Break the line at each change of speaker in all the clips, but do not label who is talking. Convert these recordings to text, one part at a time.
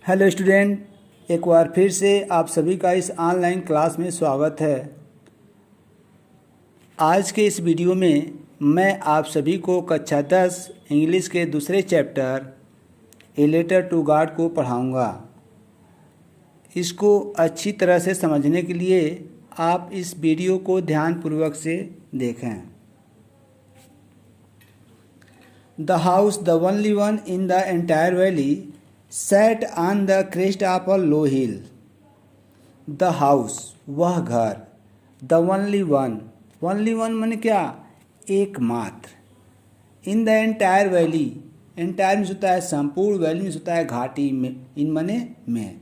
Hello student, एक बार फिर से आप सभी का इस ऑनलाइन क्लास में स्वागत है। आज के इस वीडियो में मैं आप सभी को कक्षा 10 इंग्लिश के दूसरे chapter a letter to God को पढ़ाऊंगा। इसको अच्छी तरह से समझने के लिए आप इस वीडियो को ध्यानपूर्वक से देखें। The house, the only one in the entire valley, sat on the crest of a low hill. The house, वह घर, the only one, only one माने क्या, एकमात्र, in the entire valley, entire में होता है संपूर्ण, valley में होता है घाटी में, इन माने में,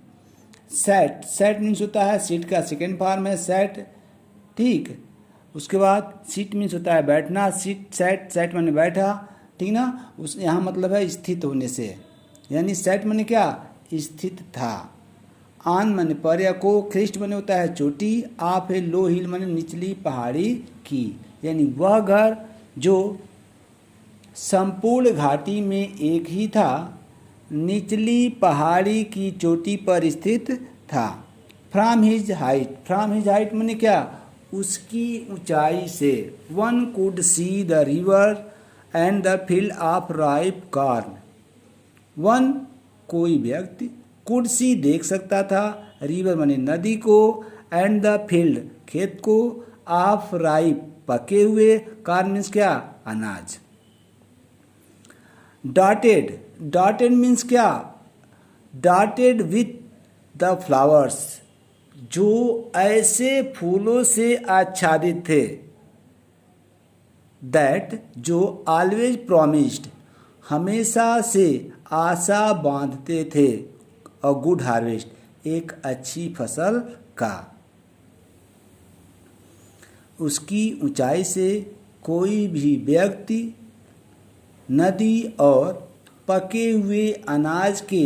sat, sat मीन्स होता है सीट का सेकेंड फॉर्म है sat, ठीक। उसके बाद सीट मीन्स होता है बैठना, सीट sat, sat माने बैठा, ठीक ना। उस यहाँ मतलब है स्थित होने से, यानी सेट माने क्या, स्थित था। आन माने पर या को, क्रिस्ट माने होता है चोटी, आप है लो हिल माने निचली पहाड़ी की, यानी वह घर जो संपूर्ण घाटी में एक ही था, निचली पहाड़ी की चोटी पर स्थित था। From his height, from his height माने क्या, उसकी ऊंचाई से। One could see the river and the field of ripe corn. One कोई व्यक्ति, कुड सी देख सकता था, रिवर माने नदी को, एंड द फील्ड खेत को, ऑफ राइप पके हुए, कॉर्न मीन्स क्या, अनाज। डॉटेड, डॉटेड मीन्स क्या, डॉटेड विथ द फ्लावर्स, जो ऐसे फूलों से आच्छादित थे, दैट जो ऑलवेज प्रॉमिस्ड हमेशा से आशा बांधते थे, अ गुड हार्वेस्ट एक अच्छी फसल का। उसकी ऊंचाई से कोई भी व्यक्ति नदी और पके हुए अनाज के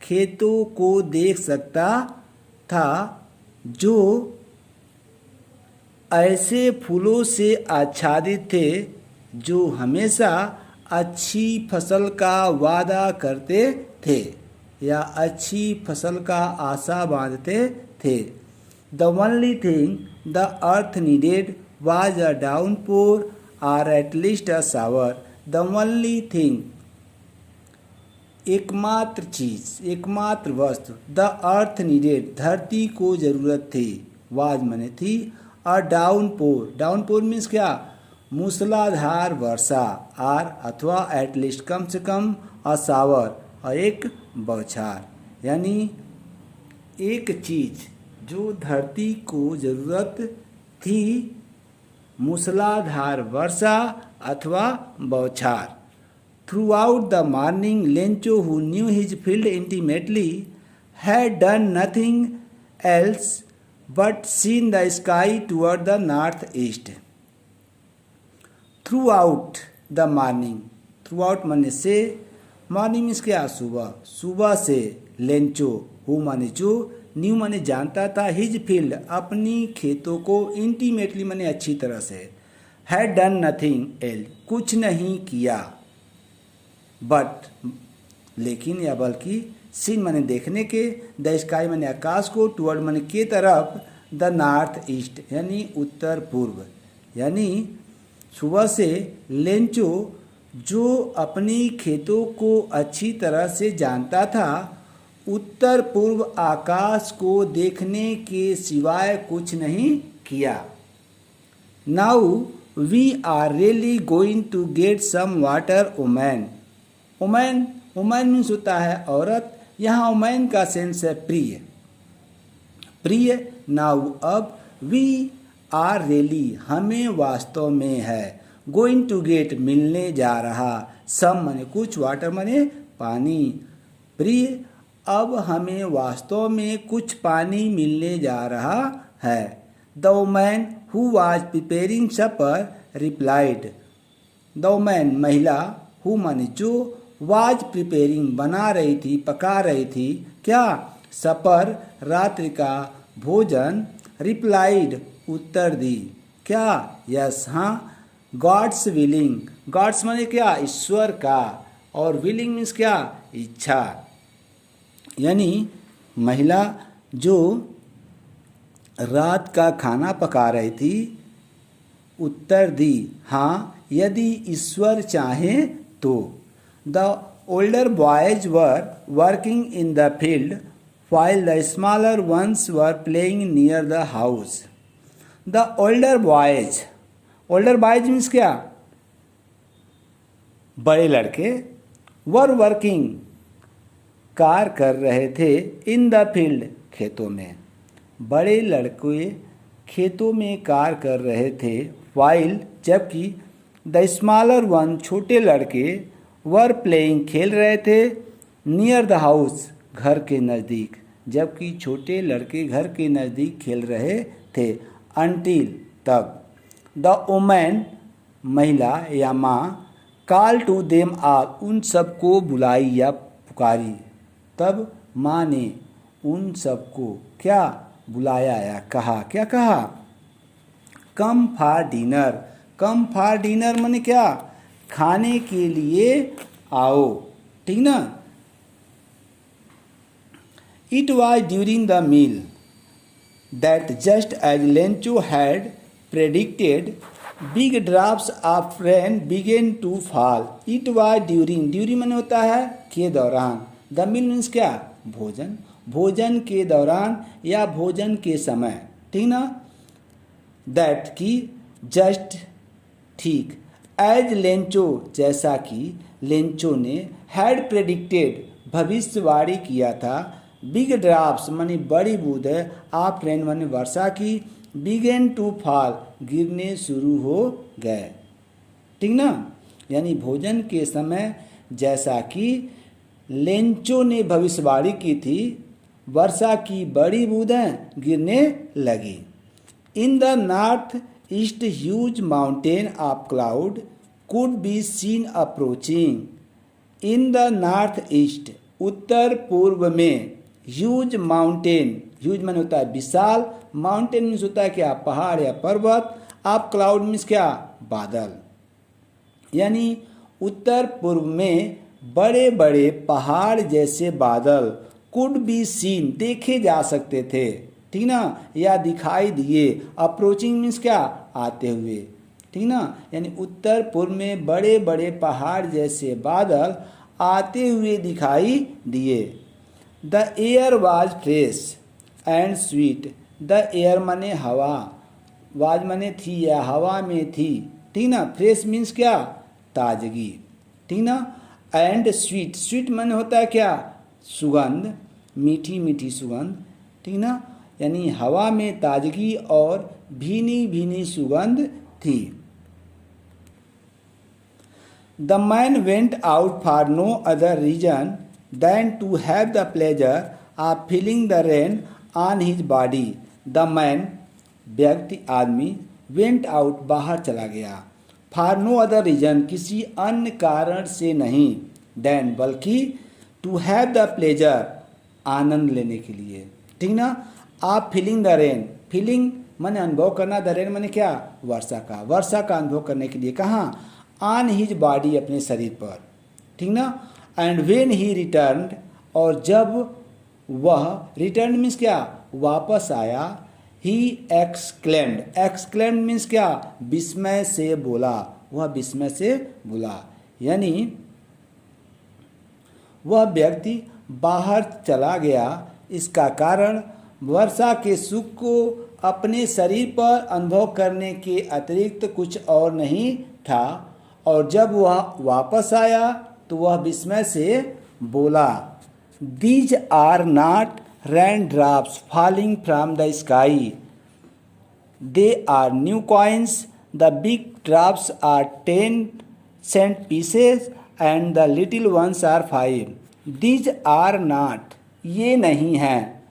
खेतों को देख सकता था, जो ऐसे फूलों से आच्छादित थे, जो हमेशा अच्छी फसल का वादा करते थे या अच्छी फसल का आशा बांधते थे। The only thing the earth needed was a downpour or at least a shower. The only thing एकमात्र चीज, एकमात्र वस्तु, द अर्थ नीडेड धरती को जरूरत थी, वाज माने थी, अ डाउनपोर, डाउनपोर मीन्स क्या, मूसलाधार वर्षा, आर अथवा एटलीस्ट कम से कम, असावर और एक बौछार, यानी एक चीज जो धरती को जरूरत थी, मूसलाधार वर्षा अथवा बौछार। Through out the morning Lencho, who knew his field intimately, had done nothing else but seen the sky toward the north east. Through out the morning, through out माने से, मॉर्निंग मीन्स क्या, सुबह, सुबह से, लेंचो हु माने जो, new माने जानता था, हिज फील्ड अपनी खेतों को, इंटीमेटली माने अच्छी तरह से, हैड डन नथिंग एल कुछ नहीं किया, बट लेकिन या बल्कि, सीन माने देखने के, द स्काई माने आकाश को, टुवर्ड माने के तरफ, द नॉर्थ ईस्ट यानी उत्तर पूर्व, यानी सुबह से लेंचो जो अपनी खेतों को अच्छी तरह से जानता था, उत्तर पूर्व आकाश को देखने के सिवाय कुछ नहीं किया। Now we are really going to get some water woman. Woman, woman means होता है औरत, यहाँ ओमैन का सेंस है प्रिय, प्रिय। नाउ अब, वी आर रियली हमें वास्तव में है, गोइंग टू गेट मिलने जा रहा, सम माने कुछ, वाटर माने पानी, प्रिय अब हमें वास्तव में कुछ पानी मिलने जा रहा है। The woman who was preparing supper replied, the woman महिला, हु माने जो, वाज प्रिपेयरिंग बना रही थी, पका रही थी, क्या, सपर रात्रि का भोजन, रिप्लाइड उत्तर दी, क्या, यस हाँ, गॉड्स विलिंग, गॉड्स माने क्या, ईश्वर का, और विलिंग मीन्स क्या, इच्छा, यानी महिला जो रात का खाना पका रही थी उत्तर दी, हाँ यदि ईश्वर चाहे तो। The older boys were working in the field while the smaller ones were playing near the house. The older boys means क्या? बड़े लड़के वर वर्किंग कार्य कर रहे थे इन द फील्ड खेतों में। बड़े लड़के खेतों में कार्य कर रहे थे while जबकि द स्मॉलर वन छोटे लड़के वर प्लेइंग खेल रहे थे नियर द हाउस घर के नज़दीक, जबकि छोटे लड़के घर के नज़दीक खेल रहे थे। अनटिल तब द वुमेन महिला या माँ कॉल टू देम ऑल उन सबको बुलाई या पुकारी। तब माँ ने उन सबको क्या बुलाया या कहा, क्या कहा? Come for dinner. Come for dinner माने क्या? खाने के लिए आओ, ठीक ना। It was during the meal that just as Lencho had predicted, big drops of rain began to fall. It was during माने होता है के दौरान। The meal means क्या? भोजन। भोजन के दौरान या भोजन के समय, ठीक ना। That की just ठीक, as Lencho जैसा कि लेंचो ने had predicted भविष्यवाणी किया था। बिग ड्रॉप्स मानी बड़ी बूंदें ऑफ रेन मानी वर्षा की, बिगेन टू फॉल गिरने शुरू हो गए, ठीक ना। यानी भोजन के समय जैसा कि लेंचो ने भविष्यवाणी की थी वर्षा की बड़ी बूंदें गिरने लगी। In the north east huge mountain of cloud could be seen approaching. In the north east उत्तर पूर्व में ह्यूज माउंटेन, ह्यूज माने होता है विशाल, माउंटेन मीन्स होता है क्या? पहाड़ या पर्वत। आप क्लाउड मीन्स क्या? बादल। यानी उत्तर पूर्व में बड़े बड़े पहाड़ जैसे बादल कुड बी सीन देखे जा सकते थे, ठीक ना, या दिखाई दिए। अप्रोचिंग मीन्स क्या? आते हुए, ठीक ना। यानी उत्तर पूर्व में बड़े बड़े पहाड़ जैसे बादल आते हुए दिखाई दिए। The air was fresh and sweet. The air माने हवा, वाज माने थी या हवा में थी, ठीक ना। फ्रेश मीन्स क्या? ताजगी, ठीक ना। एंड स्वीट, स्वीट माने होता है क्या? सुगंध, मीठी मीठी सुगंध, ठीक ना। यानी हवा में ताजगी और भीनी भीनी सुगंध थी। The man went out for no other reason than to have the pleasure of feeling the rain on his body. The man व्यक्ति आदमी went out बाहर चला गया, for no other reason किसी अन्य कारण से नहीं, than बल्कि to have the pleasure आनंद लेने के लिए, ठीक ना। आप feeling the rain, feeling माने अनुभव करना, the rain माने क्या? वर्षा का, वर्षा का अनुभव करने के लिए कहाँ? ऑन हिज बॉडी अपने शरीर पर, ठीक ना। एंड वेन ही रिटर्न और जब वह रिटर्न मीन्स क्या? वापस आया। ही एक्सक्लेम्ड, एक्सक्लेम्ड मीन्स क्या? विस्मय से बोला, वह विस्मय से बोला। यानी वह व्यक्ति बाहर चला गया, इसका कारण वर्षा के सुख को अपने शरीर पर अनुभव करने के अतिरिक्त कुछ और नहीं था। और जब वह वापस आया तो वह विस्मय से बोला, these are not rain drops falling from the sky, they are new coins, the big drops are 10 cent pieces and the little ones are 5। These are not, ये नहीं हैं,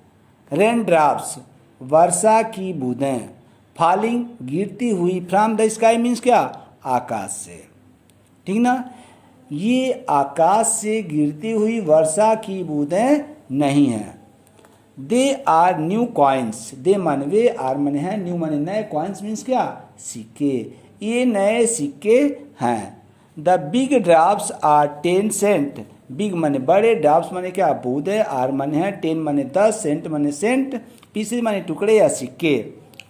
रेन ड्रॉप्स वर्षा की बूंदें, फॉलिंग गिरती हुई, फ्रॉम द स्काई मीन्स क्या? आकाश से, ठीक ना। ये आकाश से गिरती हुई वर्षा की बूंदें नहीं हैं। दे आर न्यू कॉइन्स, दे मन वे, आर मन है, न्यू मन नए, कॉइन्स मीन्स क्या? सिक्के, ये नए सिक्के हैं। The big drops are 10 cent big माने बड़े, ड्रॉप्स माने क्या बूंद है, आर माने है 10 माने 10, सेंट माने सेंट, पीसेज माने टुकड़े या सिक्के,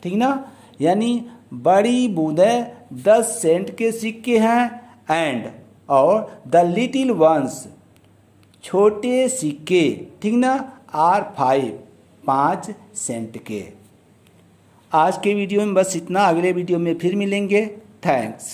ठीक ना। यानी बड़ी बूंदें 10 सेंट के सिक्के हैं एंड और द लिटिल वंस छोटे सिक्के, ठीक ना, आर 5 सेंट के। आज के वीडियो में बस इतना, अगले वीडियो में फिर मिलेंगे। थैंक्स।